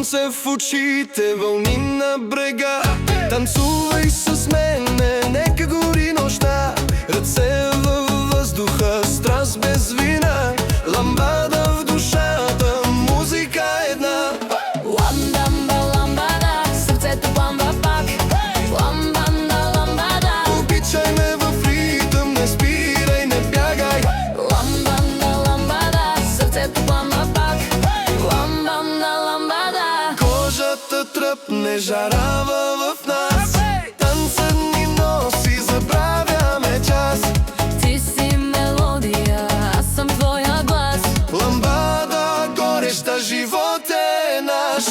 слънце в очите, вълни на брега. Танцувай с мене, нека гори нощта. Ръце във въздуха, страст без вина. Ламбада в душата, музика една. Ламбамба, ламбада, сърцето пламва пак. Ламбанда, ламбада, Обичай ме в ритъм, не спирай, не бягай. ламбанда, ламбада, сърцето пламва пак. Ламбанда, ламбада, Кожата тръпне, жарава в нас. Танцът ни носи, забравяме час. ти си мелодия, аз съм твоя глас. Ламбада гореща, живот е наш.